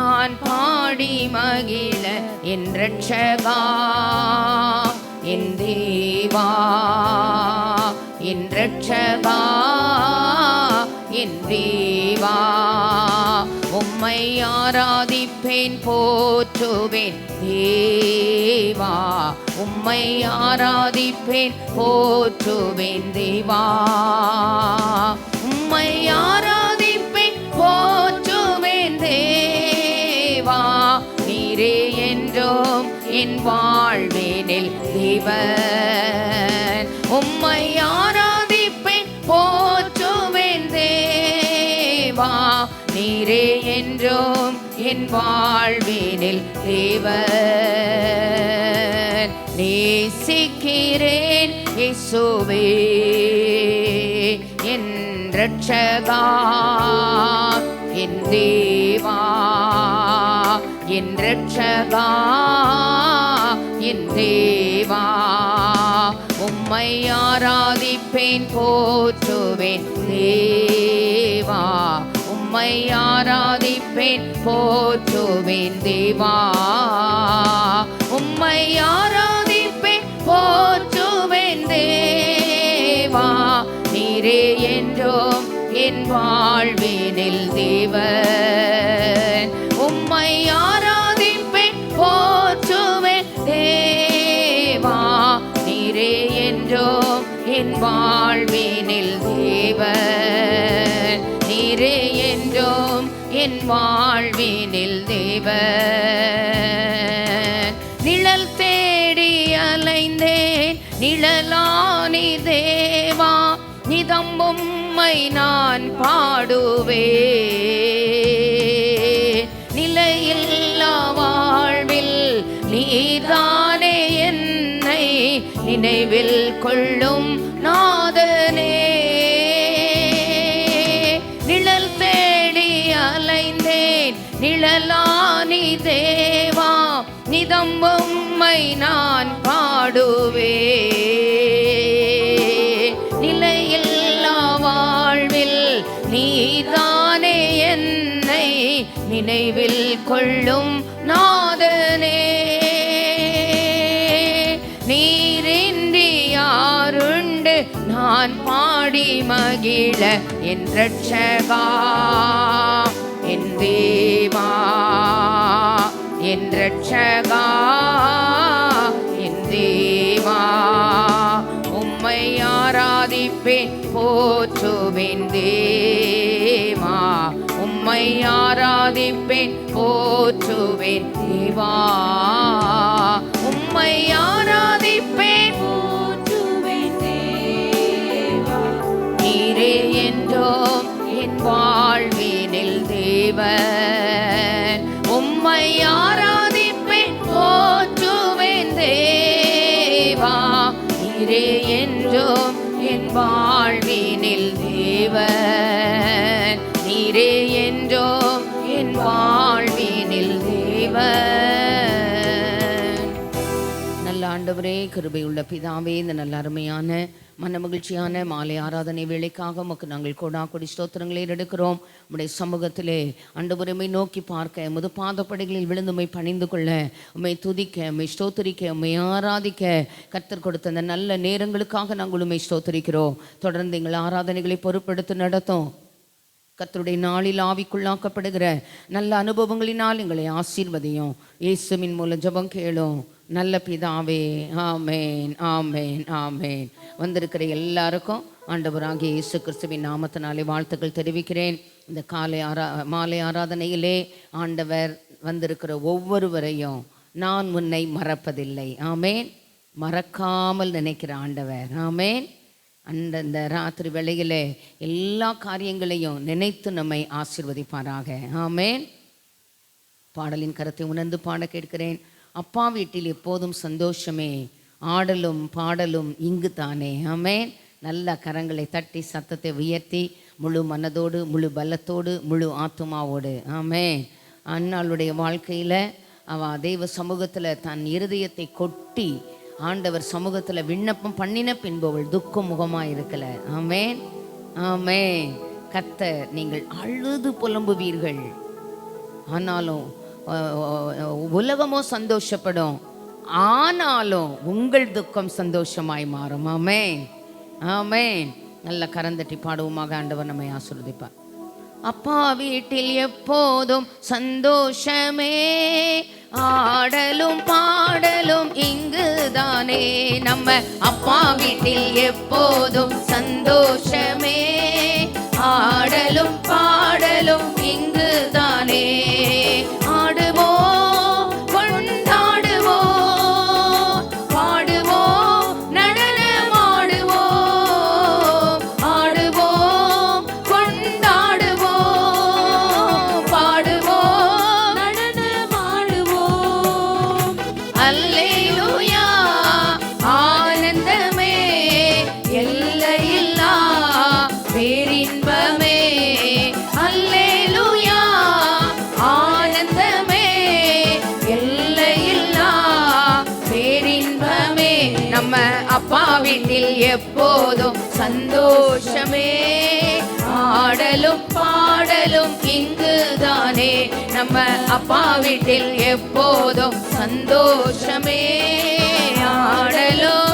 நான் பாடி மகிழ என் ரட்சகா என் தேவா என் ரட்சகா என் தேவா உம்மை ஆராதிப்பேன் போற்றுவேன் தேவா உம்மை ஆராதிப்பேன் போற்றுவேன் தேவா உம்மை ஆராதிப்பேன் போற்றுவேன் தேவா நீரே என்றும் என் வாழ்வேனில் தேவன் உம்மை ஆராதிப்பேன் போற்றுவேன் தேவா நீரே என்றும் என் வாழ்வேனில் தேவன் நேசிக்கிறேன் இயேசுவே என் ரட்சகா என் தேவா என் ரட்சகா என் தேவா உம்மை ஆராதிப்பேன் போற்றுவேன் தேவா உம்மை ஆராதிப்பேன் போற்றுவேன் தேவா உம்மை ஆராதிப்பேன் போற்றுவேன் தேவா நீரே என்றும் என் வாழ்வினில் தேவன் உம்மை ஆராதிப்பேன் போற்றுவேன் தேவா நீரே என்றும் என் வாழ்வினில் தேவன் நீரே என்றும் என் வாழ்வினில் தேவன் நிழல் தேடி அலைந்தேன் நிழலானி தேவா நிதம் உம்மை நான் பாடுவேன் நிலையில்லா வாழ்வில் நீதானே என்னை நினைவில் கொள்ளும் நாதனே நிழல் தேடி அலைந்தேன் நிழலானி தேவா நிதம் உம்மை நான் பாடுவேன் நிலையில்லா வாழ்வில் நீதானே என்னை நினைவில் கொள்ளும் நாதனே நீரின்றி யாருண்டு நான் பாடி மகிழ என் ரட்சகா என் தேவா என் ரட்சகா என் தேவா உம்மை ஆராதிப்பேன் போற்றுவேன் தேவா உம்மை ஆராதிப்பேன் போற்றுவேன் தேவா உம்மை ஆராதிப்பேன் போற்றுவேன் தேவா நீரே என்றும் என் வாழ்வினில் தேவன் உம்மை ஆராதிப்பேன் போற்றுவேன் தேவா நீரே என்றும் என் வாழ்வினில் தேவன் நீரே என்றும் என் வாழ்வினில் தேவன் நல்ல ஆண்டவரே கிருபையுள்ள பிதாவே இந்த நல்ல அருமையான மன மகிழ்ச்சியான மாலை ஆராதனை வேளைக்காக உமக்கு நாங்கள் கொடி ஸ்தோத்திரங்களை எடுக்கிறோம் உம்முடைய சமூகத்திலே ஆண்டவரே உம்மை நோக்கி பார்க்க உமது பாதப்படைகளில் விழுந்து உம்மை பணிந்து கொள்ள உம்மை துதிக்க உம்மை ஸ்தோத்திரிக்க உம்மை ஆராதிக்க கர்த்தர் கொடுத்த அந்த நல்ல நேரங்களுக்காக நாங்கள் உம்மை ஸ்தோத்திரிக்கிறோம் தொடர்ந்து எங்கள் ஆராதனைகளை பொறுப்பெடுத்து நடத்தும் கர்த்தருடைய நாளில் ஆவிக்குள்ளாக்கப்படுகிற நல்ல அனுபவங்களினால் எங்களை ஆசீர்வதியும் இயேசுவின் மூலம் ஜெபம் கேளும் நல்ல பிதாவே ஆமேன் ஆமேன் ஆமேன் வந்திருக்கிற எல்லாருக்கும் ஆண்டவராகிய இயேசு கிறிஸ்துவின் நாமத்தினாலே வாழ்த்துக்கள் தெரிவிக்கிறேன் இந்த மாலை ஆராதனையிலே ஆண்டவர் வந்திருக்கிற ஒவ்வொருவரையும் நான் உன்னை மறப்பதில்லை ஆமேன் மறக்காமல் நினைக்கிற ஆண்டவர் ஆமேன் அந்த ராத்திரி வேளையிலே எல்லா காரியங்களையும் நினைத்து நம்மை ஆசீர்வதிப்பாராக ஆமேன் பாடலின் கருத்தை உணர்ந்து பாட கேட்கிறேன் அப்பா வீட்டில் எப்போதும் சந்தோஷமே ஆடலும் பாடலும் இங்கு தானே ஆமேன் நல்ல கரங்களை தட்டி சத்தத்தை உயர்த்தி முழு மனதோடு முழு பலத்தோடு முழு ஆத்துமாவோடு ஆமேன் அன்னாளுடைய வாழ்க்கையில் அவள் தெய்வ சமூகத்தில் தன் இருதயத்தை கொட்டி ஆண்டவர் சமூகத்தில் விண்ணப்பம் பண்ணின பின்பு அவள் துக்க முகமாக இருக்கல ஆமேன் ஆமேன் கர்த்தர் நீங்கள் அழுது புலம்புவீர்கள் ஆனாலும் உலகமோ சந்தோஷப்படும், ஆனாலும் உங்கள் துக்கம் சந்தோஷமாய் மாறும். ஆமென், ஆமென். நல்ல கரந்தட்டி பாடுவோமாக. ஆண்டவர் நம்மை ஆசீர்வதிப்பார். அப்பா வீட்டில் எப்போதும் சந்தோஷமே, ஆடலும் பாடலும் இங்குதானே. நம்ம அப்பா வீட்டில் எப்போதும் சந்தோஷமே, ஆடலும் பாடலும் இங்குதானே. ஆடுவோம், கொண்டாடுவோம், பாடுவோம், நடனமாடுவோம். ஆடுவோம், கொண்டாடுவோம், பாடுவோம், நடனமாடுவோம். அல்லேலூயா, ஆனந்தமே, எல்லையில்லா பேரின்பமே. அல்லேலூயா, ஆனந்தமே, எல்லையில்லா பேரின்பமே. நம்ம அப்பா வீட்டில் எப்போதும் சந்தோஷமே, ஆடலும் பாடலும் இங்குதானே. நம்ம அப்பா வீட்டில் எப்போதும் சந்தோஷமே, ஆடலும்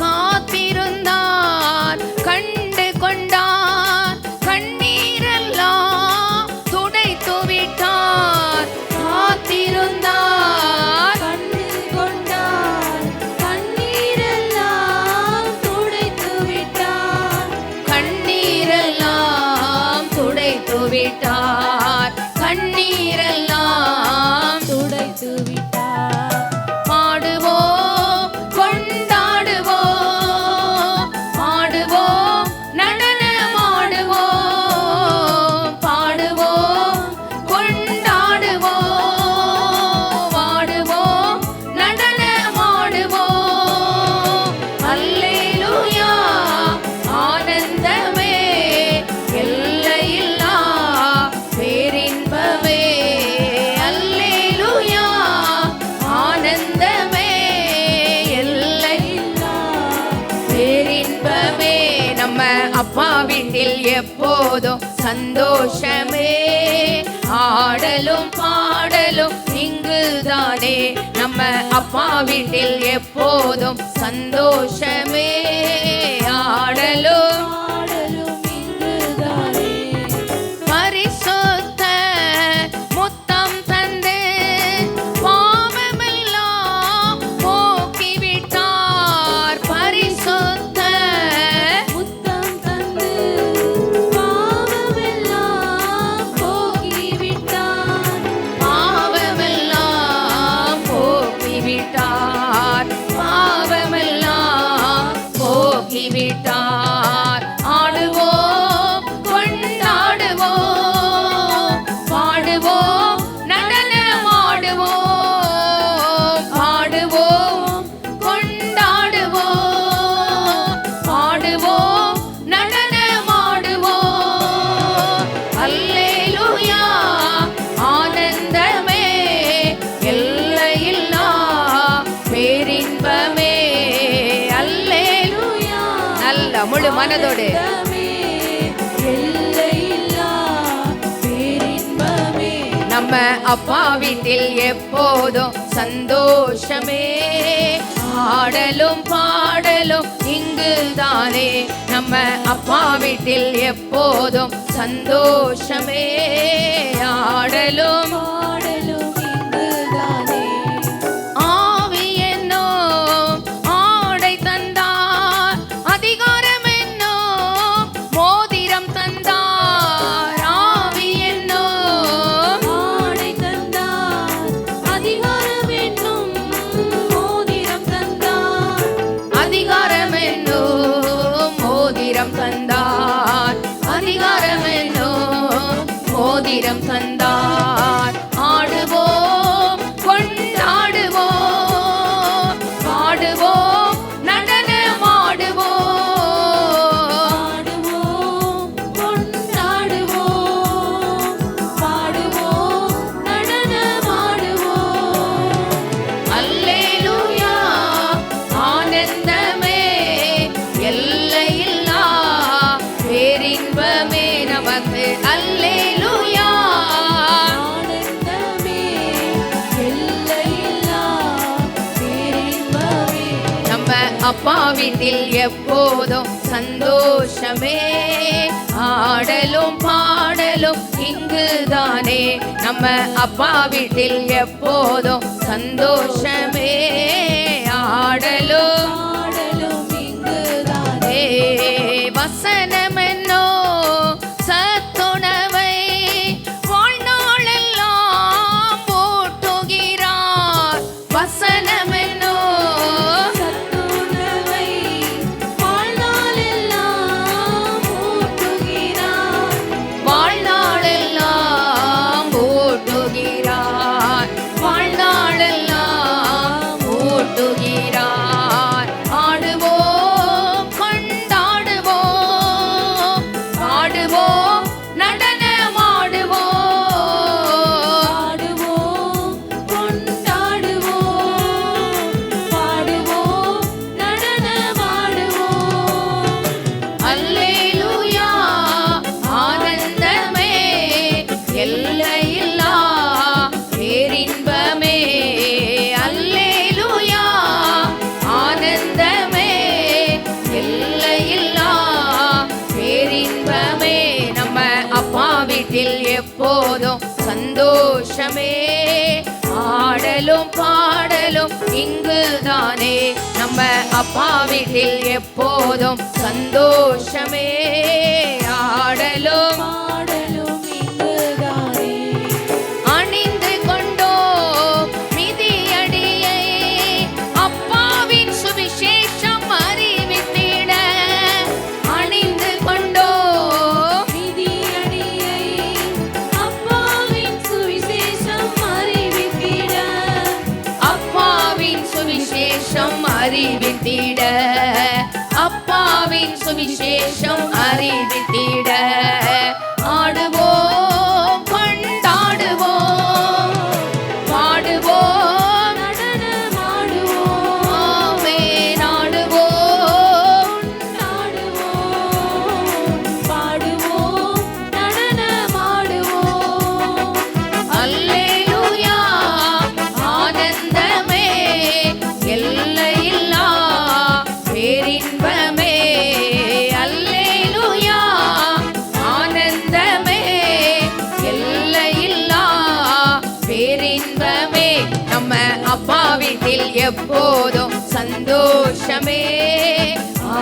காத்திருந்தார், கண்டு கொண்டார், கண்ணீரெல்லாம் துடைத்து விட்டார். காத்திருந்தார், கண்டு கொண்டார், கண்ணீரெல்லாம் துடைத்து விட்டார். கண்ணீரெல்லாம் துடைத்து விட்டார். கண்ணீரெல்லாம் துடைத்து விட்டார். பாடுவோம், கொண்டாடுவோம், பாடுவோம், நடனமாடுவோம். பாடுவோம், கொண்டாடுவோம், பாடுவோம், நடனமாடுவோம். அல்லேலூயா, ஆனந்தமே, எல்லையில்லா பேரின்பமே. அல்லேலூயா, ஆனந்தமே, எல்லையில்லா பேரின்பமே. நம்ம அப்பா வீட்டில் எப்போதும் சந்தோஷமே, ஆடலும் பாடலும் இங்குதானே. நம்ம அப்பா வீட்டில் எப்போதும் சந்தோஷமே, ஆடலும் இங்குதானே. பரிசுத்த முத்தம் தந்து பாவமெல்லாம் போக்கிவிட்டார். பரிசுத்த முத்தம் தந்து பாவமெல்லாம் போக்கிவிட்டார். பாவமெல்லாம் போக்கிவிட்டார். பாவமெல்லாம் போக்கிவிட்டார். ஆடுவோம், கொண்டாடுவோம், பாடுவோம், நடனமாடுவோம். பாடுவோம், கொண்டாடுவோம், பாடுவோம், நடனமாடுவோம். அல்லேலூயா, ஆனந்தமே, எல்லையில்லா பேரின்பமே. அல்லேலூயா, நல்ல முழு மனதோடு நம்ம அப்பா வீட்டில் எப்போதும் சந்தோஷமே, ஆடலும் பாடலும் இங்குதானே. நம்ம அப்பா வீட்டில் எப்போதும் சந்தோஷமே, ஆடலும் பாடலும் இங்குதானே. ஆவி என்னும் ஆடை தந்தார், அதிகாரம் என்னும் மோதிரம் தந்தார். ஆவி என்னும் ஆடை தந்தார், அதிகாரம் என்னும் மோதிரம் தந்தார். அதிகாரம் என்னும் மோதிரம் தந்தார். அதிகாரம் என்னும் மோதிரம் தந்தார். ஆடுவோம், கொண்டாடுவோம், பாடுவோம், நடனமாடுவோம். ஆடுவோம், கொண்டாடுவோம், பாடுவோம், நடனமாடுவோம். அல்லேலூயா, ஆனந்தமே, எல்லையில்லா பேரின்பமே நமக்கு. அல்லேலூயா, அப்பா வீட்டில் எப்போதும் சந்தோஷமே. ஆடலும் பாடலும் இங்குதானே, நம்ம அப்பா வீட்டில் எப்போதும் சந்தோஷமே. ஆடலும் பாடலும் இங்குதானே. வசனமென்னோ சத்துணவை வாழ்நாளெல்லாம் ஊட்டுகிறார். வசனமென்னோ சத்துணவை வாழ்நாளெல்லாம் ஊட்டுகிறார். வாழ்நாளெல்லாம் ஊட்டுகிறார். வாழ்நாளெல்லாம் ஊட்டுகிறார். ஆடுவோம் கொண்டாடுவோம், பாடுவோம் நடனமாடுவோம். ஆடுவோம் கொண்டாடுவோம், பாடுவோம் நடனமாடுவோம். அல்லேலூயா ஆனந்தமே, எல்லையில்லா பேரின்பமே. அல்லேலூயா ஆனந்தமே, எல்லையில்லா பேரின்பமே. நம்ம அப்பா வீட்டில் எப்போதும் சந்தோஷமே. ஆடலும் பாடலும் இங்குதானே, நம்ம அப்பா வீட்டில் எப்போதும் சந்தோஷமே. ஆடலும் பாடலும் இங்குதானே. அணிந்து கொண்டோம் மிதியடியை, அப்பாவின் சுவிசேஷம் அறிவித்திட. அணிந்து கொண்டோம் மிதியடியை, அப்பாவின் சுவிசேஷம் அறிவித்திட. அப்பாவின் சுவிசேஷம் அறிவித்திட. அப்பாவின் சுவிசேஷம் அறிவித்திட. ஆடுவோம் கொண்டாடுவோம், பாடுவோம் நடனமாடுவோம். ஆமென். ஆடுவோம் கொண்டாடுவோம், பாடுவோம் நடனமாடுவோம். அல்லேலூயா ஆனந்தமே, எல்லையில்லா பேரின்பமே. அல்லேலூயா ஆனந்தமே, எல்லையில்லா பேரின்பமே. நம்ம அப்பா வீட்டில் எப்போதும் சந்தோஷமே.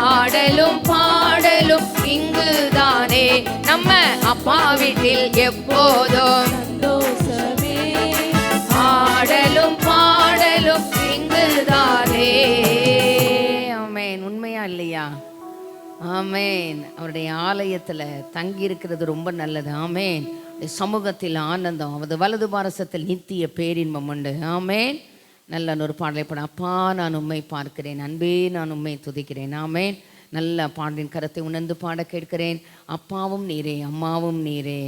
ஆடலும் பாடலும் இங்குதானே, நம்ம அப்பா வீட்டில் எப்போதும் சந்தோஷமே. ஆடலும் பாடலும் இங்குதானே. ஆமென். உண்மையா இல்லையா? ஆமென். அவருடைய ஆலயத்துல தங்கி இருக்கிறது ரொம்ப நல்லது. ஆமென். சமூகத்தில் ஆனந்தம், அவரது வலது பாரசத்தில் நித்திய பேரின்பம் உண்டு. ஆமென். நல்ல ஒரு பாடலை பாட. அப்பா நான் உம்மை பார்க்கிறேன், அன்பே நான் உம்மை துதிக்கிறேன். ஆமென். நல்ல பாடலின் கருத்தை உணர்ந்து பாட கேட்கிறேன். அப்பாவும் நீரே, அம்மாவும் நீரே,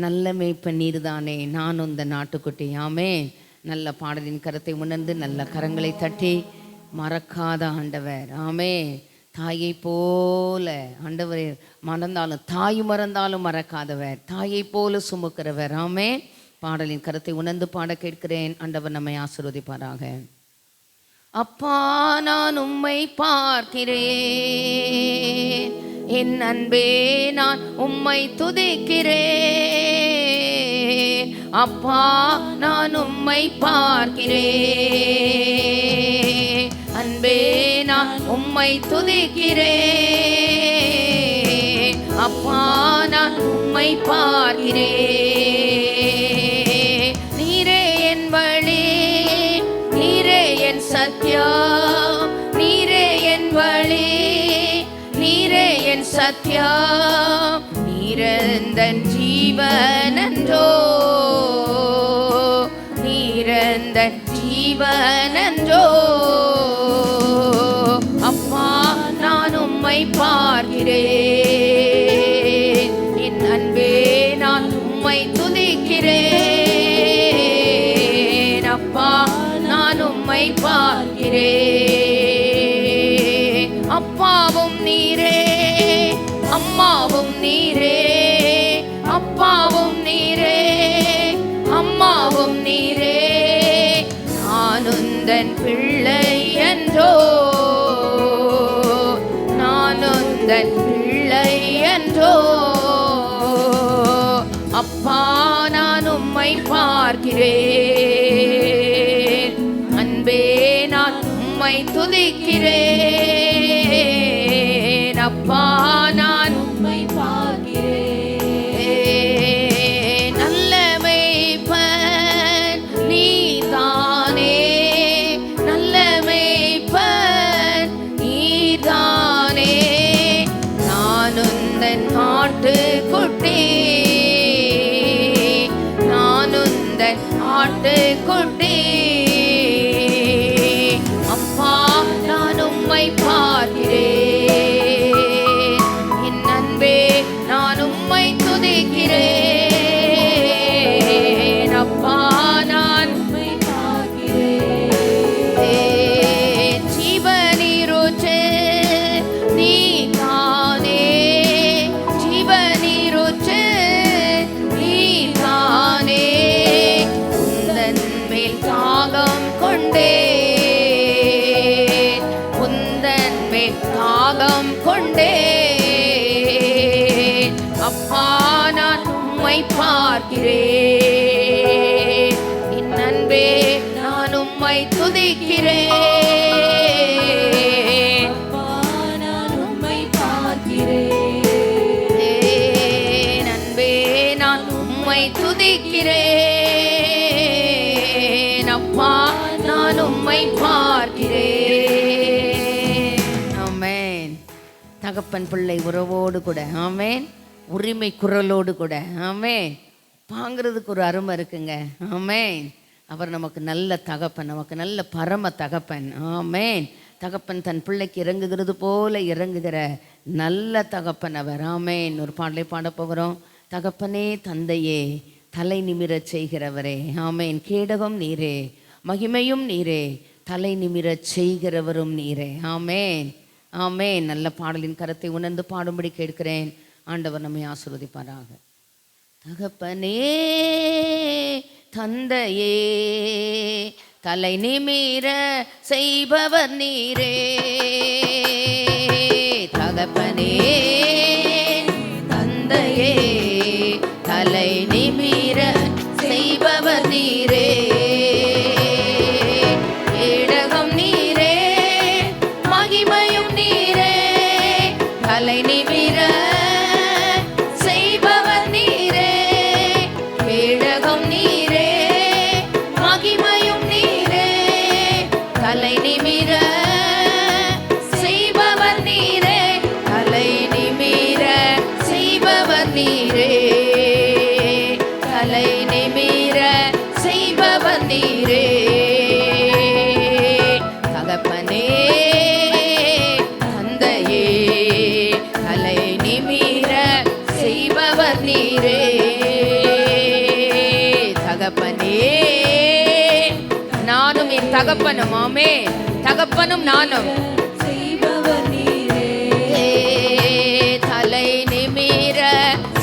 நல்ல மேய்ப்பன் நீர்தானே, நான் இந்த நாட்டுக்குட்டி. ஆமென். நல்ல பாடலின் கருத்தை உணர்ந்து நல்ல கரங்களை தட்டி மறக்காத ஆண்டவர். ஆமென். தாயை போல ஆண்டவரே, மறந்தாலும் தாய் மறந்தாலும் மறக்காதவர், தாயை போல சுமக்கிறவர். ஆமென். பாடலின் கருத்தை உணர்ந்து பாட கேட்கிறேன். ஆண்டவர் நம்மை ஆசீர்வதிப்பாராக. அப்பா நான் உம்மை பார்க்கிறேன், என் அன்பே நான் உம்மை துதிக்கிறேன். அப்பா நான் உம்மை பார்க்கிறேன், அன்பே நான் உம்மை துதிக்கிறேன். அப்பா நான் உம்மை பார்க்கிறேன். நீரே என் வழி, நீரே என் சத்தியம், நீரே என் வழி, நீரே என் சத்தியம். நீரந்தன் ஜீவனன்றோ, நீரந்தன் ஜீவனன்றோ. அப்பா நான் உம்மை பார்க்கிறேன், என் அன்பே நான் உம்மை துதிக்கிறேன். அப்பா நான் உம்மை பார்க்கிறேன். அப்பாவும் நீரே, அம்மாவும் நீரே, அப்பாவும் நீரே, அம்மாவும் நீரே. நான் உந்தன் பிள்ளை என்றோ, பார்க்கிறேன். அன்பே நான் உம்மை துதிக்கிறேன். அப்பா நான் உம்மை பார்க்கிறேன். நல்ல மேய்ப்பன் நீதானே, நல்ல மேய்ப்பன் நீதானே. நான் உந்தன் ஆட்டுக்குட்டி, நான் உந்தன் ஆட்டுக்குட்டி. அப்பா நான் உம்மை பார்க்கிறேன். என் அன்பே நான் உம்மை துதிக்கிறேன். அப்பா நான் உம்மை பார்க்கிறேன். ஜீவநீரூற்று நீதானே, ஜீவநீரூற்று நீதானே. உந்தன் மேல் தாகம் கொண்டேன், உந்தன் மேல் தாகம் கொண்டேன். அப்பா நான் உம்மை பார்க்கிறேன். என் அன்பே நான் உம்மை துதிக்கிறேன். அப்பா நான் உம்மை பார்க்கிறேன். அன்பே நான் உம்மை துதிக்கிறேன். அப்பா நான் உம்மை பார்க்கிறேன். ஆமென். தகப்பன் பிள்ளை உறவோடு கூட, ஆமென், உரிமை குரலோடு கூட, ஆமென், வாங்கிறதுக்கு ஒரு அருமை இருக்குங்க. ஆமென். அவர் நமக்கு நல்ல தகப்பன், நமக்கு நல்ல பரம தகப்பன். ஆமென். தகப்பன் தன் பிள்ளைக்கு இறங்குகிறது போல இறங்குகிற நல்ல தகப்பன் அவர். ஆமென். ஒரு பாடலை பாட போகிறோம். தகப்பனே தந்தையே தலை நிமிரச் செய்கிறவரே, ஆமென். கேடகம் நீரே, மகிமையும் நீரே, தலை நிமிரச் செய்கிறவரும் நீரே. ஆமென், ஆமென். நல்ல பாடலின் கருத்தை உணர்ந்து பாடும்படி கேட்கிறேன். ஆண்டவர் நம்மை ஆசீர்வதிப்பாராக. தகப்பனே தந்தையே தலை நிமிர செய்பவர் நீரே. தகப்பனே தந்தையே தலை நிமிர செய்பவர் நீரே. கேடகம் நீரே, மகிமையும் நீரே, தலை நிமிர செய்பவர் நீரே. கேடகம் நீரே, மகிமையும் நீரே, தலை நிமிர செய்பவர் நீரே. தலை நிமிர செய்பவர் நீரே, தலை நிமிர செய்பவர் நீரே. தகப்பனே தந்தையே தலை நிமிர செய்பவர் நீரே. தகப்பனே நானும் என் தகப்பனும், ஆமென், தகப்பனும் நானும் செய்பவர் நீரே. தலை நிமிர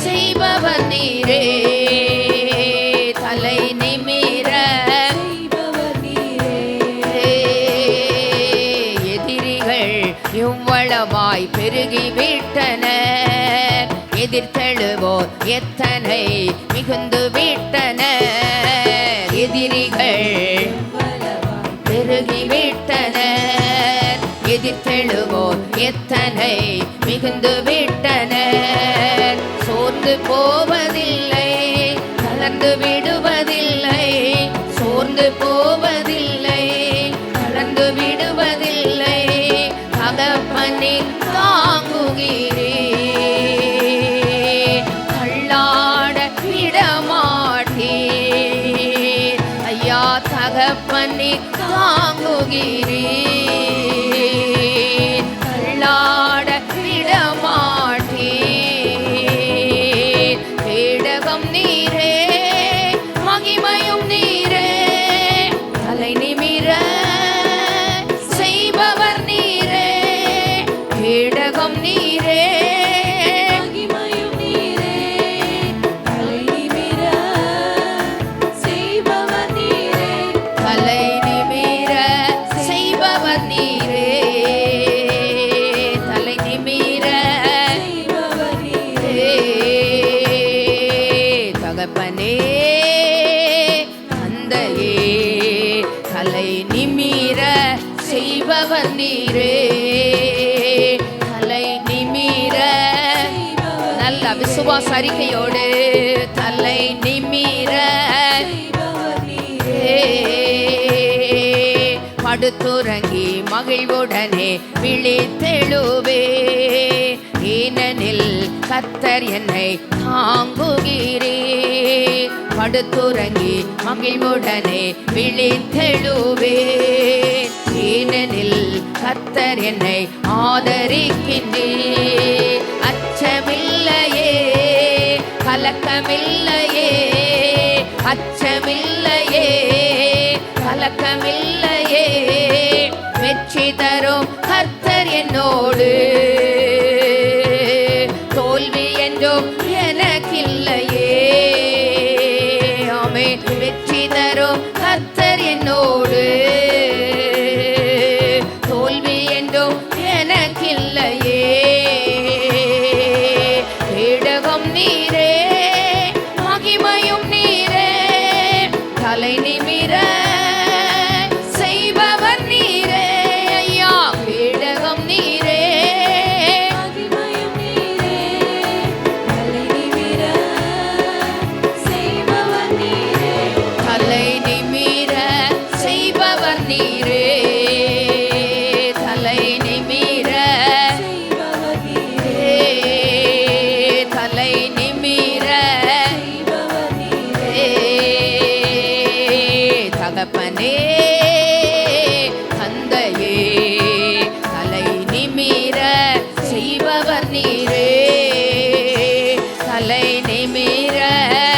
செய்பவர் நீரே, தலை நிமிர செய்பவர் நீரே. எதிரிகள் இவ்வளவாய் பெருகிவிட்டனர், எதிர்த்தெழுவோர் எத்தனை மிகுந்து விட்டனர். எதிரிகள் பெருகிவிட்டனர், எதிர்த்தெழுவோர் எத்தனை மிகுந்து விட்டனர். சோர்ந்து போவதில்லை, தளர்ந்து விடுவதில்லை, சோர்ந்து போவதில்லை, தளர்ந்து விடுவதில்லை. தகப்பனின் தாங்குகிறேன், தள்ளாட விடமாட்டேன். ஐயா தகப்பனின் தாங்குகிறேன், தள்ளாட விடமாட்டேன். கேடகம் நீரே, மகிமையும் நீரே, தலை நிமிர செய்பவர் நீரே. கேடகம் நீரே, மகிமையும் நீரே, தலை நிமிர செய்பவர் நீரே. தலை நிமிர செய்பவர் விசுவாச அறிக்கையோடு தலை நிமிர படுத்துறங்கி மகிழ்வுடனே விழித்தெழுவே. ஏனெனில் கர்த்தர் என்னை தாங்குகிறே. படுத்துறங்கி மகிழ்வுடனே விழித்தெழுவே. ஏனெனில் கர்த்தர் என்னை ஆதரிக்கின்றே. அச்சமில்லையே கலக்கமில்லையே, அச்சமில்லையே கலக்கமில்லையே. வெற்றி தரும் கர்த்தர் என்னோடு, தோல்வி என்றும் எனக்கில்லையே. ஆமென். வெற்றி தரும் கர்த்தர் என்னோடு, தோல்வி என்றும் எனக்கில்லையே. கேடகம் நீரே, மகிமையும் நீரே, தலை நிமிர செய்பவர் நீரே. ஐயா, கேடகம் நீரே, மகிமையும் நீரே, தலை நிமிர செய்பவர் நீரே. தலை நிமிர செய்பவர் நீரே, தலை நிமிர செய்பவர் நீரே, தலை நிமிர செய்பவர் நீரே. தகப்பனே தந்தையே, தலை நிமிர செய்பவர் நீரே, தலை நிமிர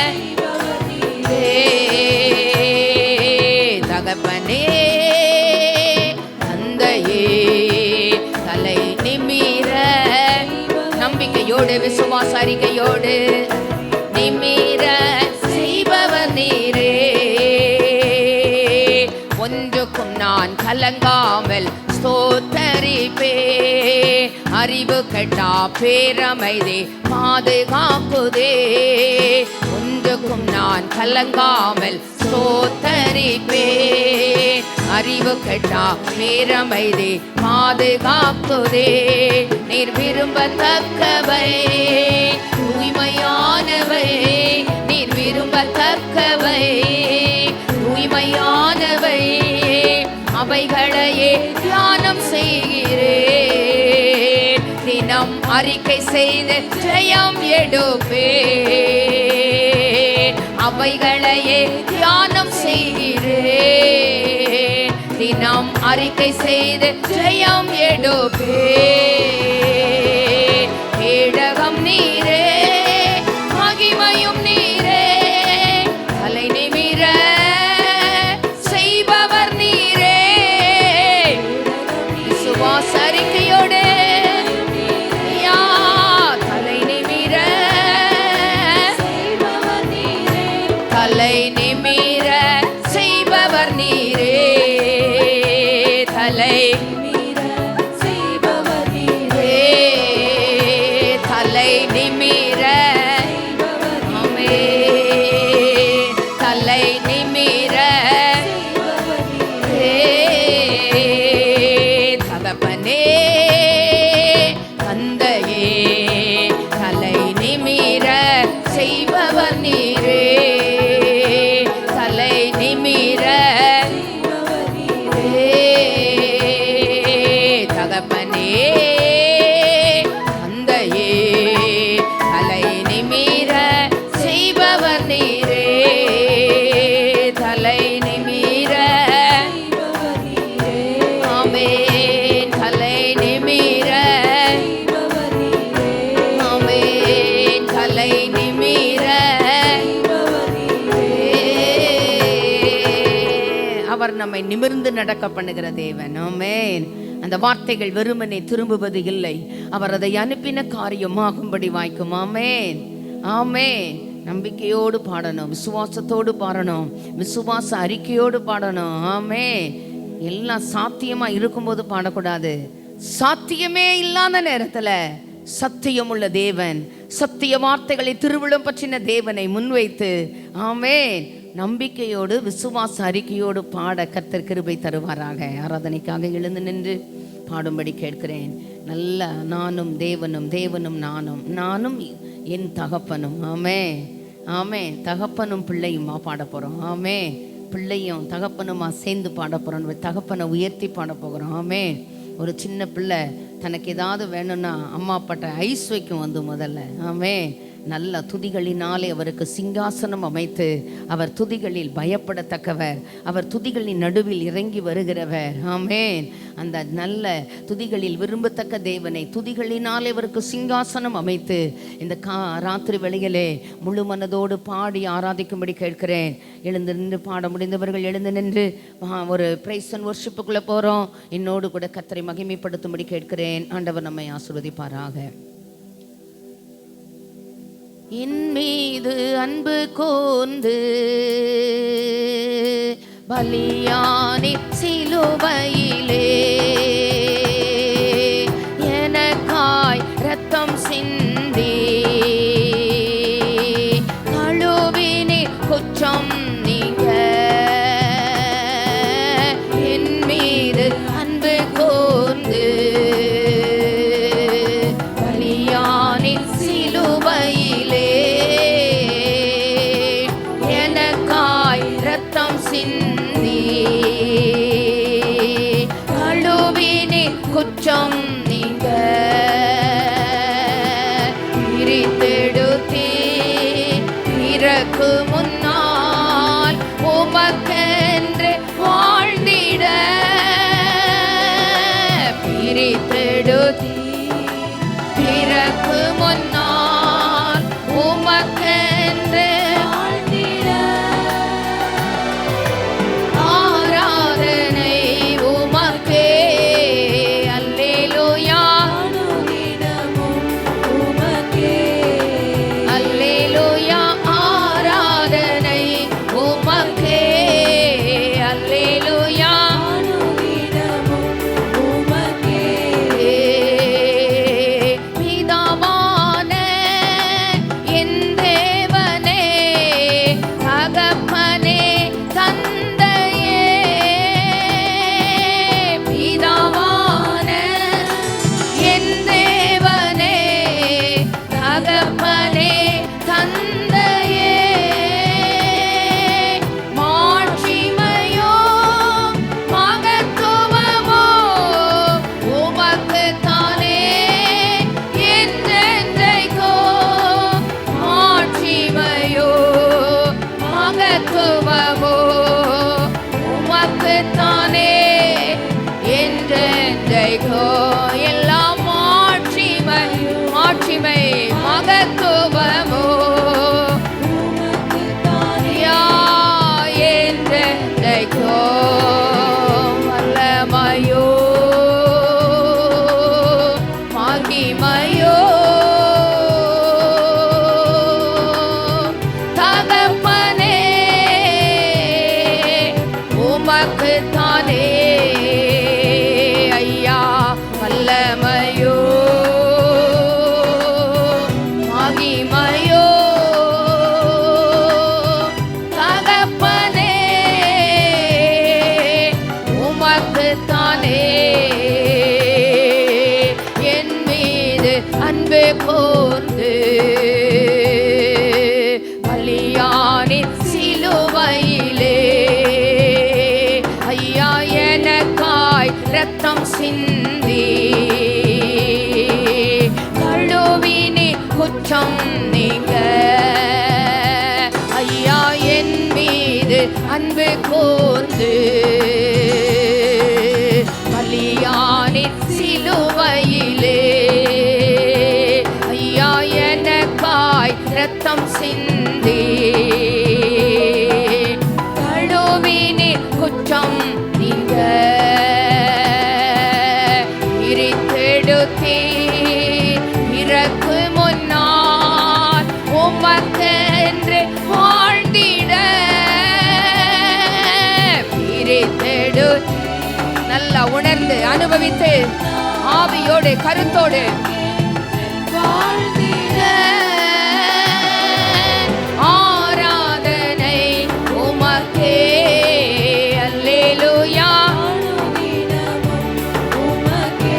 செய்பவர் நீரே. தகப்பனே தந்தையே, தலை நிமிர நம்பிக்கையோடு விசுவாச அறிக்கையோடு நிமிர செய்பவர் நீரே. ஒன்றுக்கும் நான் கலங்காமல் ஸ்தோத்தரிப்பே. அறிவு கெட்டா பேரமைதே பாதுகாக்குதே. ஒன்றுக்கும் நான் கலங்காமல் ஸ்தோத்தரிப்பே. அறிவு கெட்டா பேரமைதே பாதுகாக்குதே. நீர் விரும்பத்தக்கவை தூய்மையானவை, நீர் விரும்பத்தக்கவை தூய்மையானவை, அவைகளையே தியானம் செய்கிறேன். தினம் அறிக்கை செய்து ஜெயம் எடுப்பேன். அவைகளையே தியானம் செய்கிறேன். தினம் அறிக்கை செய்து ஜெயம் எடுப்பேன். கேடகம் நீரே, மகிமையும் நீரே, தலை நிமிர செய்பவர் நீரே. விசுவாச அறிக்கையோடு ஐயா, தலை நிமிர செய்பவர் நீரே, தலை நிமிர செய்பவர் நீரே, தலை நிமிர செய்பவர் நீரே, தலை நிமிர செய்பவர் ஆமென். தலை நிமிர செய்பவர் நீரே. தகப்பனே தந்தையே, தலை நிமிர செய்பவர் நீரே, தலை நிமிர செய்பவர் நீரே. தகப்பனே தந்தையே, தலை நிமிர செய்பவர் நீரே, தலை நிமிர செய்பவர் நீரே. ஆமென். தலை நிமிர செய்பவர் நீரே. ஆமென். தலை நிமிர செய்பவர் நீரே. அவர் நம்மை நிமிர்ந்து நடக்க பண்ணுகிற தேவன். ஆமென். அந்த வார்த்தைகள் வெறுமனே திரும்புவது இல்லை, அவர் அதை அனுப்பின காரியமாகும்படி வாய்க்கும். ஆமென், ஆமென். நம்பிக்கையோடு பாடணும், விசுவாசத்தோடு பாடணும், விசுவாச அறிக்கையோடு பாடணும். ஆமென். எல்லாம் சாத்தியமா இருக்கும்போது பாடக்கூடாது. சாத்தியமே இல்லாத நேரத்துல சத்தியமுள்ள தேவன், சத்திய வார்த்தைகளை திருவிழம் பற்றின தேவனை முன்வைத்து ஆமென் நம்பிக்கையோடு விசுவாச அறிக்கையோடு பாட கர்த்தர் கிருபை தருவாராக. ஆராதனைக்காக எழுந்து நின்று பாடும்படி கேட்கிறேன். நல்ல நானும் தேவனும், தேவனும் நானும், நானும் என் தகப்பனும். ஆமே ஆமே. தகப்பனும் பிள்ளையுமா பாட போகிறோம். ஆமே. பிள்ளையும் தகப்பனுமா சேர்ந்து பாட போகிறோம். தகப்பனை உயர்த்தி பாட போகிறோம். ஆமே. ஒரு சின்ன பிள்ளை தனக்கு ஏதாவது வேணும்னா அம்மா அப்பாட்ட ஐஸ் வைக்கும் வந்து முதல்ல. ஆமே. நல்ல துதிகளினாலே அவருக்கு சிங்காசனம் அமைத்து அவர் துதிகளில் பயப்படத்தக்கவர், அவர் துதிகளின் நடுவில் இறங்கி வருகிறவர். ஆமேன். அந்த நல்ல துதிகளில் விரும்பத்தக்க தேவனை துதிகளினாலே அவருக்கு சிங்காசனம் அமைத்து இந்த ராத்திரி வேளையிலே முழு மனதோடு பாடி ஆராதிக்கும்படி கேட்கிறேன். எழுந்து நின்று பாட முடிந்தவர்கள் எழுந்து நின்று ஒரு பிரைஸ் அண்ட் வொர்ஷிப்புக்குள்ளே போகிறோம். என்னோடு கூட கர்த்தரை மகிமைப்படுத்தும்படி கேட்கிறேன். ஆண்டவர் நம்மை ஆசீர்வதிப்பாராக. என் மீது அன்பு கூர்ந்து பலியானி சிலுவையிலே எனக்காய் இரத்தம் சிந்தி கழுவினி குற்றம் நீங்க. என் மீது அன்பு கூர்ந்து பலியானி சிலுவையிலே எனக்காய் இரத்தம் சிந்தி கழுவினி குற்றம் நீங்க. பிரித்தெடுத்தே பிறக்கு முன்னால் உமக்கென்று வாழ்ந்திட. பிரித்தெடுத்தே பிறக்கு முன்னால் உமக்கென்று வாழ்ந்திட. ஆராதனை உமக்கே. அல்லேலூயா. அனுதினமும் உமக்கே. அல்லேலூயா. ஆராதனை உமக்கே. அல்லேலூயா. அனுதினமும் உமக்கே. பிதாவான என் தேவனே, தகப்பனே, தந்தையே. பிதாவான என் தேவனே, தகப்பனே, தந்தையே. மாட்சிமையோ மகத்துவமோ உமக்குத்தானே என்றென்றைக்கோ. மாட்சிமையோ மகத்துவமோ உமக்குத்தானே என்றென்றைக்கோ. எல்லாம் மாட்சிமை மாட்சிமை மகத்துவமோ உமக்குத்தானே என்றென்றைக்கோ. வல்லமையோ மகிமையோ தகப்பனே உமக்குத்தானே. ஐயா வல்லமையோ மகிமையோ தகப்பனே உமக்குத்தானே. என் மீது அன்பு கூர்ந்து பலியானி சிலுவையிலே ஐயா எனக்காய் இரத்தம் சிந்தி கழுவினி குற்றம் நீங்க. ஐயா என் மீது அன்பு கூர்ந்து பலியானி சிலுவையிலே ஐயா எனக்காய் இரத்தம் சிந்தி கழுவினி குற்றம் நீங்க. பிரித்தெடுத்தே பிறக்கு முன்னால் உமக்கென்று வாழ்ந்திட. பிரித்தெடு நல்லா உணர்ந்து அனுபவித்து ஆவியோடு கருத்தோடு வாழ்ந்திட. ஆராதனை உமக்கே. அல்லேலூயா. அனுதினமும் உமக்கே.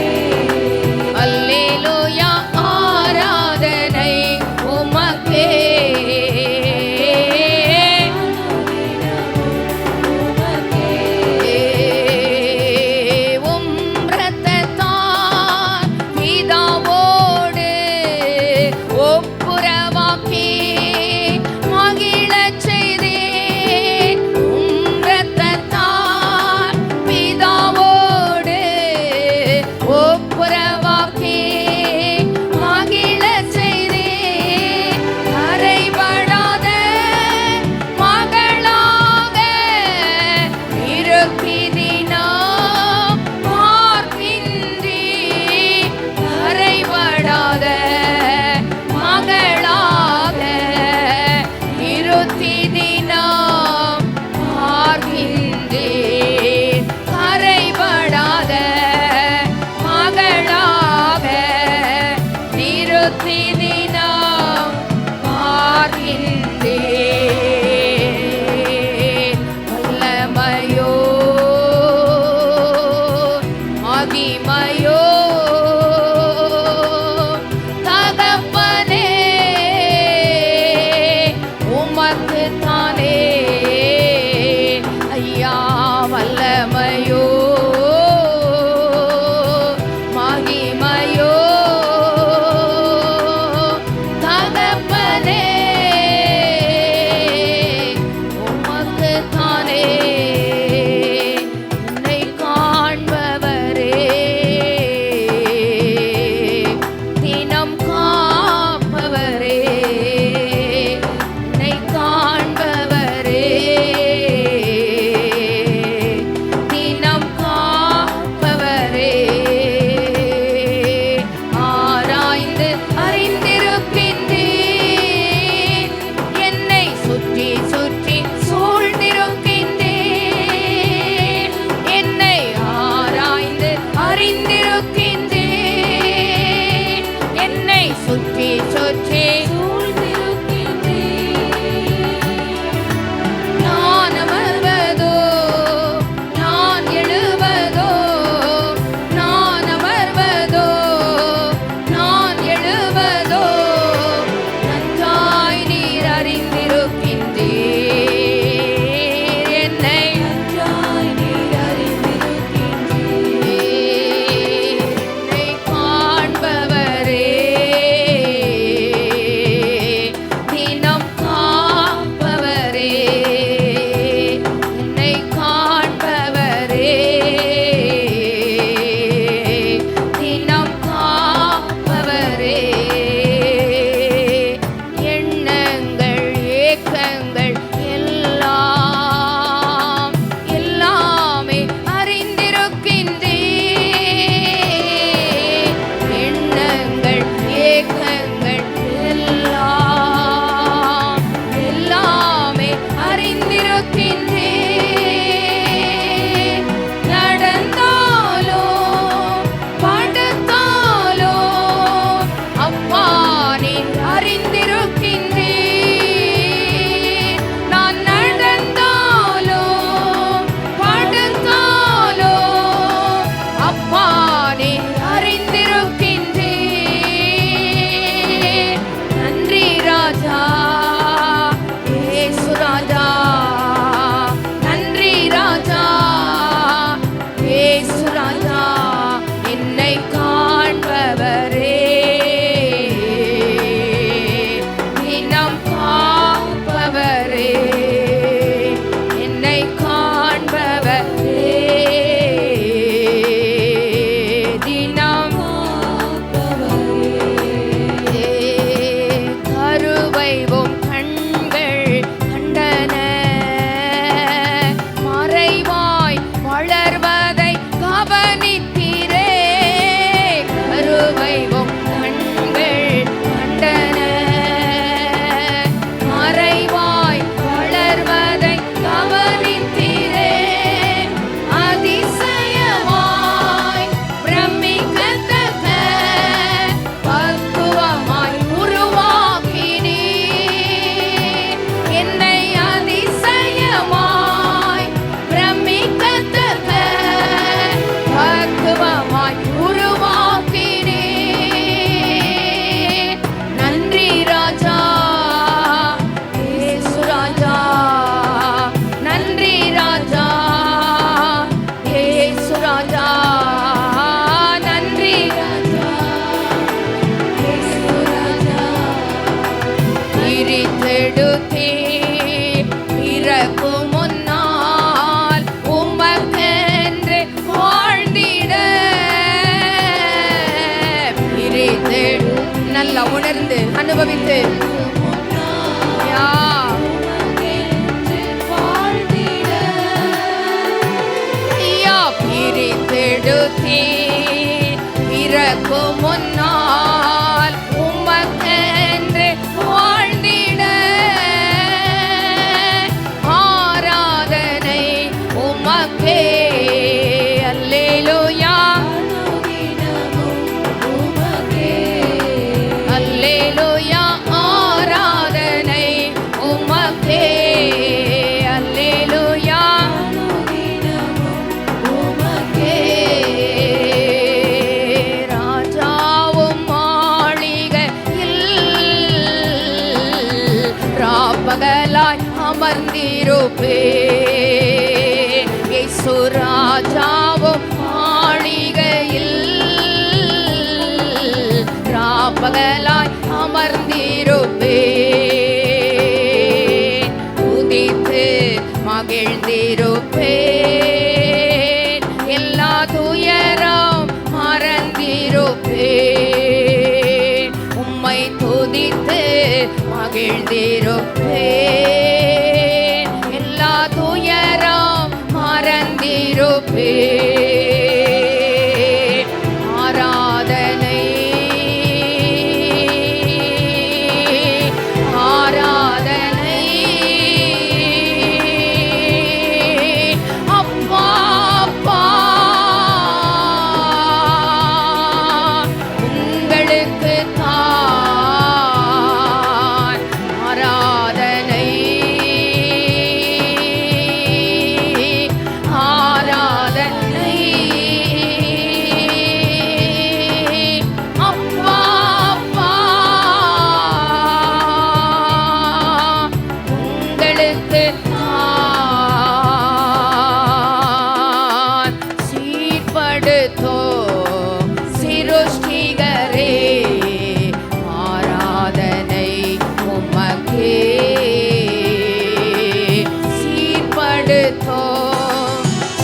ஹalleluya உணர்ந்து அனுபவித்து யா யா பிரித்தெடுத்தீ பிறக்கும் முன்னால் உமக்கென்று வாழ்ந்திட ஆராதனை உமக்கே அல்லேலூயா அல்லேலூயா ஆராதனை உமக்கே அல்லேலூயா உமக்கே ராஜாவும் மாளிகையில் ராப்பகலாய் அமர்ந்திருப்பே இயேசு ராஜாவும் மாளிகையில் ராப்பகலாய் அமர்ந்திருப்பே துதித்து மகிழ்ந்திருப்பே எல்லா துயரம் மறந்திருப்பே உம்மை துதித்து மகிழ்ந்திருப்பே எல்லா துயரம் மறந்திருப்பே ஆராதனை ஆராதனை அப்பா அப்பா உங்களுக்கு தான் ஆராதனை ஆராதனை அப்பா அப்பா உங்களுக்கு தான் சீர்படுத்தோ சிருஷ்டிகரே ஆராதனை உமக்கே சீர்படுத்தோ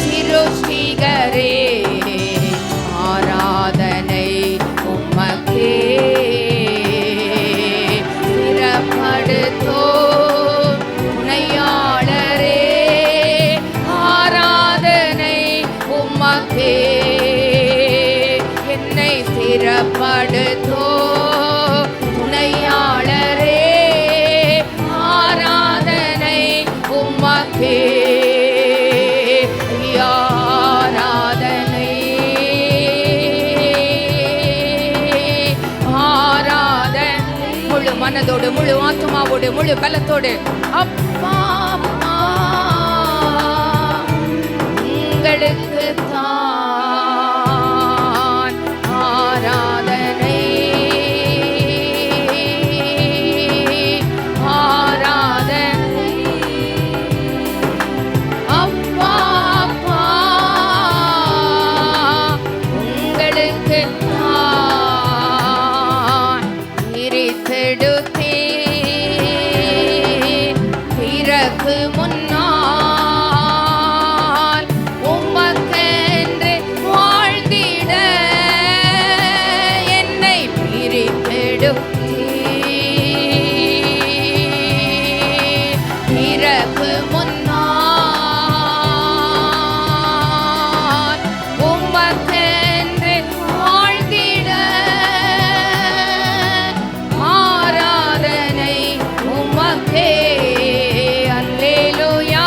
சிருஷ்டிகரே ஆராதனை உமக்கே சிறப்படுத்தோ துணையாளரே ஆராதனை உமக்கே என்னை சிறப்படுத்தோ துணையாளரே ஆராதனை உமக்கே ஆராதனை ஆராதனை முழு மனதோடு முழு ஆத்மாவோடு முழு பலத்தோடு அப்பா அப்பா உங்களுக்கு தான் ஆராதனை ஆராதனை அப்பா அப்பா உங்களுக்கு தான் பிரித்தெடுத்தே பிறகு முன்னால் உமக்கென்று வாழ்ந்திட என்னை பிரித்தெடுத்தே பிறகு முன்னால் உமக்கென்று வாழ்ந்திட ஆராதனை உமக்கே அல்லேலூயா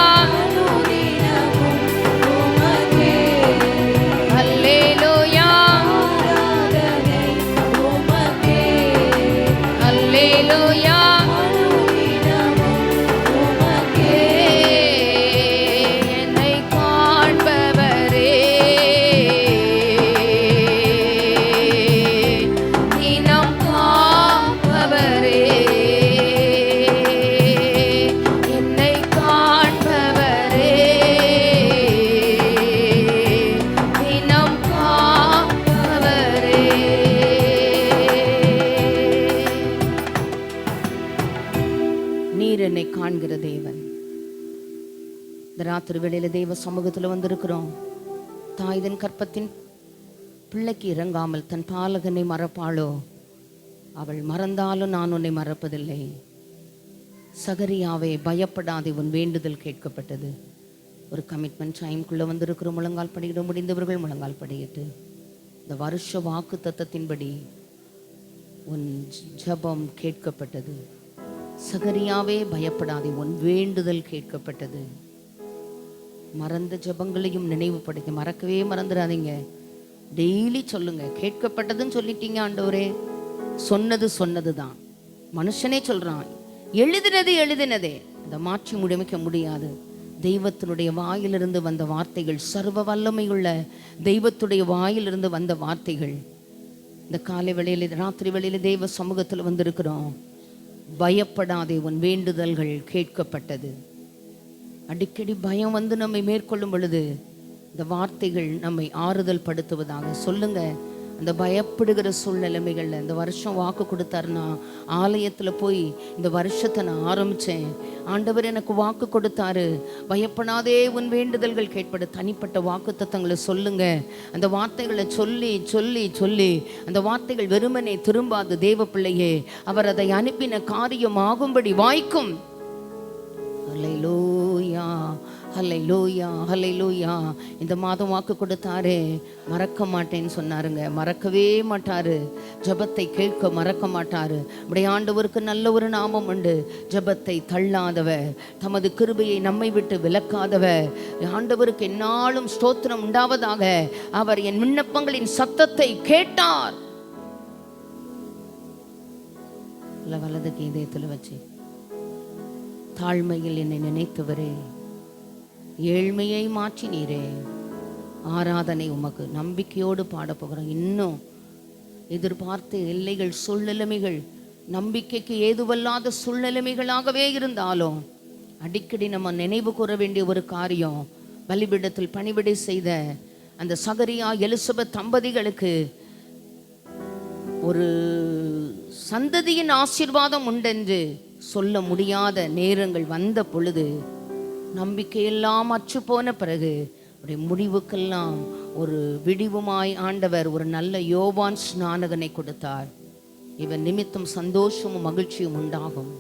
அல்லேலூயா அல்லேலூயா என்னை காண்பவரே தினம் காப்பவரே என்னை காண்பவரே தினம் காப்பவரே நீர் என்னை காண்கிற தேவன். இந்த ராத்திரி வேளையில தெய்வ சமூகத்துல வந்திருக்கிறோம். தாய்தன் கற்பத்தின் பிள்ளைக்கு இறங்காமல் தன் பாலகனை மறப்பாளோ? அவள் மறந்தாலும் நான் உன்னை மறப்பதில்லை. சகரியாவே பயப்படாதே, உன் வேண்டுதல் கேட்கப்பட்டது. ஒரு கமிட்மெண்ட் டைம்குள்ளே வந்திருக்கிற முழங்கால் படியிட முடிந்தவர்கள் முழங்கால் படியிட்டு இந்த வருஷ வாக்கு தத்தத்தின்படி உன் ஜபம் கேட்கப்பட்டது. சகரியாவே பயப்படாதே, உன் வேண்டுதல் கேட்கப்பட்டது. மறந்த ஜபங்களையும் நினைவுபடுத்தி மறக்கவே மறந்துடாதீங்க. டெய்லி சொல்லுங்க, கேட்கப்பட்டதுன்னு சொல்லிட்டீங்க ஆண்டவரே. சொன்னது தான். மனுஷனே சொல்றான், எழுதினதே அதை மாற்றி முடிக்க முடியாது. தெய்வத்தினுடைய வாயிலிருந்து வந்த வார்த்தைகள், சர்வ வல்லமையுள்ள தெய்வத்துடைய வாயிலிருந்து வந்த வார்த்தைகள். இந்த காலை வேளையில, ராத்திரி வேளையில தெய்வ சமூகத்தில் வந்திருக்கிறோம். பயப்படாதே, உன் வேண்டுதல்கள் கேட்கப்பட்டது. அடிக்கடி பயம் வந்து நம்மை மேற்கொள்ளும் பொழுது இந்த வார்த்தைகள் நம்மை ஆறுதல் படுத்துவதாக. சொல்லுங்க, அந்த பயப்படுகிற சூழ்நிலைமைகளில் இந்த வருஷம் வாக்கு கொடுத்தாருன்னா, ஆலயத்தில் போய் இந்த வருஷத்தை நான் ஆரம்பித்தேன், ஆண்டவர் எனக்கு வாக்கு கொடுத்தாரு, பயப்படாதே உன் வேண்டுதல்கள் கேட்பது. தனிப்பட்ட வாக்கு தத்தங்களை சொல்லுங்க. அந்த வார்த்தைகளை சொல்லி சொல்லி சொல்லி அந்த வார்த்தைகள் வெறுமனே திரும்பாது. தேவ பிள்ளையே, அவர் அதை அனுப்பின காரியம் ஆகும்படி வாய்க்கும். ஹல்லேலூயா, ஹல்லேலூயா, ஹல்லேலூயா. இந்த மாதம் வாக்கு கொடுத்தாரே, மறக்க மாட்டேன்னு சொன்னாருங்க. மறக்கவே மாட்டாரு. ஜபத்தை கேட்க மறக்க மாட்டாரு. நம்முடைய ஆண்டவருக்கு நல்ல ஒரு நாமம் உண்டு. ஜபத்தை தள்ளாதவர், தமது கிருபையை நம்மை விட்டு விலக்காதவர். ஆண்டவருக்கு எந்நாளும் ஸ்தோத்திரம் உண்டாவதாக. அவர் என் விண்ணப்பங்களின் சத்தத்தை கேட்டார். வலதுக்கு இதயத்தில் வச்சு, தாழ்மையில் என்னை நினைத்தவரே, ஏழ்மையை மாற்றினீரே, ஆராதனை உமக்கு. நம்பிக்கையோடு பாடப்போகிறோம். இன்னும் எதிர்பார்த்த எல்லைகள், சூழ்நிலைமைகள், நம்பிக்கைக்கு ஏதுவல்லாத சூழ்நிலைமைகளாகவே இருந்தாலும் அடிக்கடி நம்ம நினைவு கூற வேண்டிய ஒரு காரியம், பலிபீடத்தில் பணிவிடை செய்த அந்த சகரியா எலிசபெத் தம்பதிகளுக்கு ஒரு சந்ததியின் ஆசீர்வாதம் உண்டென்று சொல்ல முடியாத நேரங்கள் வந்த பொழுது, நம்பிக்கையெல்லாம் அற்று போன பிறகு அவருடைய முடிவுக்கெல்லாம் ஒரு விடிவுமாய் ஆண்டவர் ஒரு நல்ல யோவான் ஸ்நானகனை கொடுத்தார். இவன் நிமித்தம் சந்தோஷமும் மகிழ்ச்சியும் உண்டாகும்.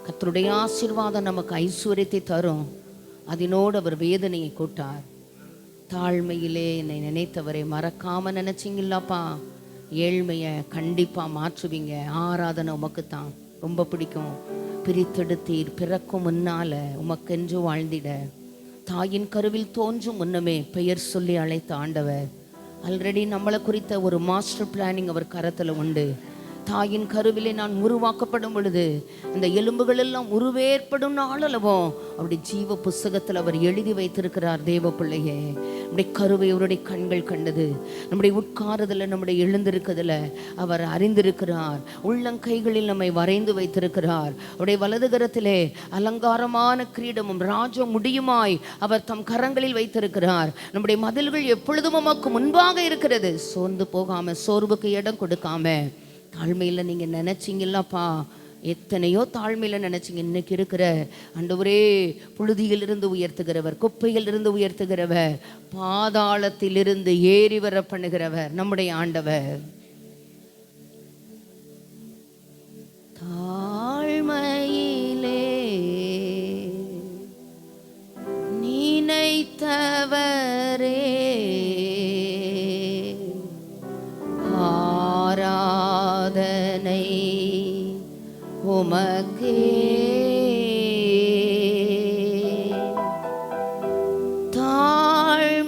கர்த்தருடைய ஆசீர்வாதம் நமக்கு ஐஸ்வர்யத்தை தரும். அதனோடு அவர் வேதனையை கூட்டார். தாழ்மையிலே என்னை நினைத்தவரை மறக்காம நினைச்சிங்களாப்பா, ஏழ்மையை கண்டிப்பாக மாற்றுவீங்க. ஆராதனை உமக்கு தான் ரொம்ப பிடிக்கும். பிரித்தெடுத்தீர், பிறக்கும் முன்னால உமக்கென்று வாழ்ந்திட. தாயின் கருவில் தோன்றும் முன்னமே பெயர் சொல்லி அழைத்த ஆண்டவர். ஆல்ரெடி நம்மளை குறித்த ஒரு மாஸ்டர் பிளானிங் அவர் கரத்தில் உண்டு. தாயின் கருவிலே நான் உருவாக்கப்படும் பொழுது அந்த எலும்புகள் எல்லாம் உருவேற்படும் நாளளவோ அவருடைய ஜீவ புஸ்தகத்தில் அவர் எழுதி வைத்திருக்கிறார். தேவ பிள்ளையே, நம்முடைய கருவை அவருடைய கண்கள் கண்டது. நம்முடைய உட்காருதல, நம்முடைய எழுந்திருக்கிறதுல அவர் அறிந்திருக்கிறார். உள்ளங்கைகளில் நம்மை வரைந்து வைத்திருக்கிறார். அவருடைய வலது கரத்திலே அலங்காரமான கிரீடமும் ராஜ முடியுமாய் அவர் தம் கரங்களில் வைத்திருக்கிறார். நம்முடைய மதில்கள் எப்பொழுதும் நமக்கு முன்பாக இருக்கிறது. சோர்ந்து போகாம, சோர்வுக்கு இடம் கொடுக்காம, தாழ்மையில் நீங்கள் நினைச்சிங்களாப்பா, எத்தனையோ தாழ்மையில் நினைச்சிங்க. இன்னைக்கு இருக்கிற ஆண்டவரே, புழுதியிலிருந்து உயர்த்துகிறவர், குப்பையிலிருந்து உயர்த்துகிறவர், பாதாளத்திலிருந்து ஏறி வர பண்ணுகிறவர் நம்முடைய ஆண்டவர். தாழ்மையிலே நினைத்தவரே, ஆராதனை உமக்கே.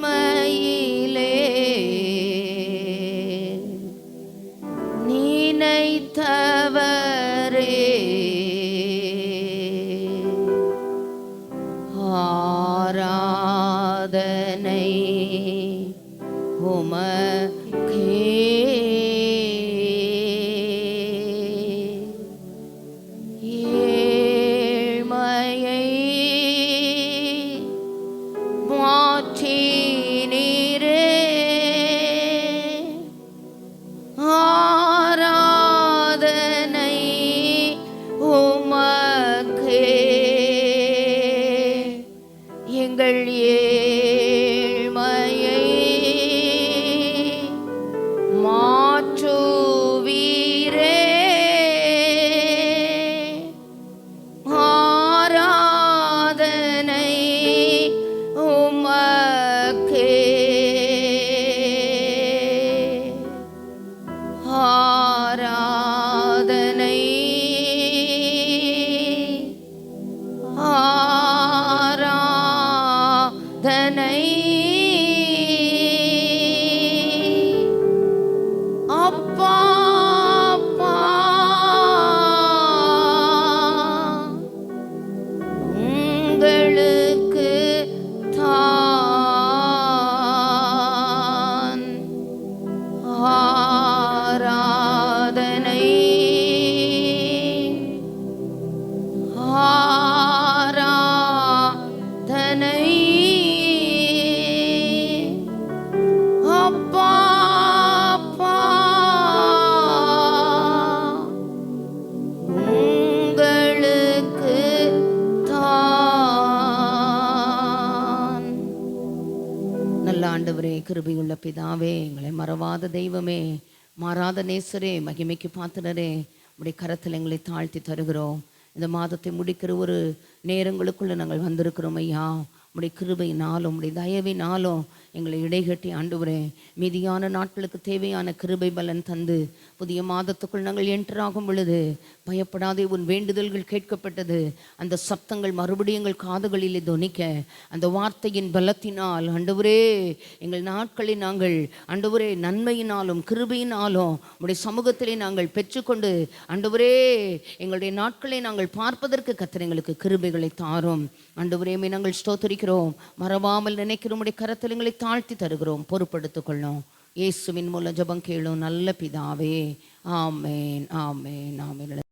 தாழ்மையிலே நினைத்தவரே, ஆராதனை உமக்கே. எங்கள் ஏழ்மையை மாற்றுவீரே, அப்பா அப்பா உங்களுக்கு தான் ஆராதனை ஆராதனை அப்பா அப்பா உங்களுக்கு தான். நல்ல ஆண்டவரே, கிருபையுள்ள பிதாவே, எங்களை மறவாத தெய்வமே, மாறாத நேசரே, மகிமைக்கு பாத்திரரே, உடைய கரத்தில் எங்களை தாழ்த்தி தருகிறோம். இந்த மாதத்தை முடிக்கிற ஒரு நேரங்களுக்குள்ள நாங்கள் வந்திருக்கிறோம் ஐயா. உடைய கிருபையினாலும் உடைய தயவினாலும் எங்களை இடைகட்டி ஆண்டவரே, மீதியான நாட்களுக்கு தேவையான கிருபை பலன் தந்து புதிய மாதத்துக்குள் நாங்கள் என்டராகும் பொழுது பயப்படாதே, உன் வேண்டுதல்கள் கேட்கப்பட்டது. அந்த சப்தங்கள் மறுபடியும் எங்கள் காதுகளிலே தொனிக்க அந்த வார்த்தையின் பலத்தினால் ஆண்டவரே, எங்கள் நாட்களை நாங்கள் ஆண்டவரே நன்மையினாலும் கிருபையினாலும் உடைய சமூகத்திலே நாங்கள் பெற்றுக்கொண்டு ஆண்டவரே எங்களுடைய நாட்களை நாங்கள் பார்ப்பதற்கு கர்த்தர் எங்களுக்கு கிருபைகளை தாரும். ஆண்டவரே, நாங்கள் ஸ்தோத்திரிக்கிறோம். மறவாமல் நினைக்கிறோம். உடைய கரத்தில் எங்களை தாழ்த்தி தருகிறோம். பொறுப்படுத்திக் கொள்ளும். இயேசுவின் மூலம் ஜெபம் கேளும் நல்ல பிதாவே. ஆமேன் ஆமேன் ஆமேன்.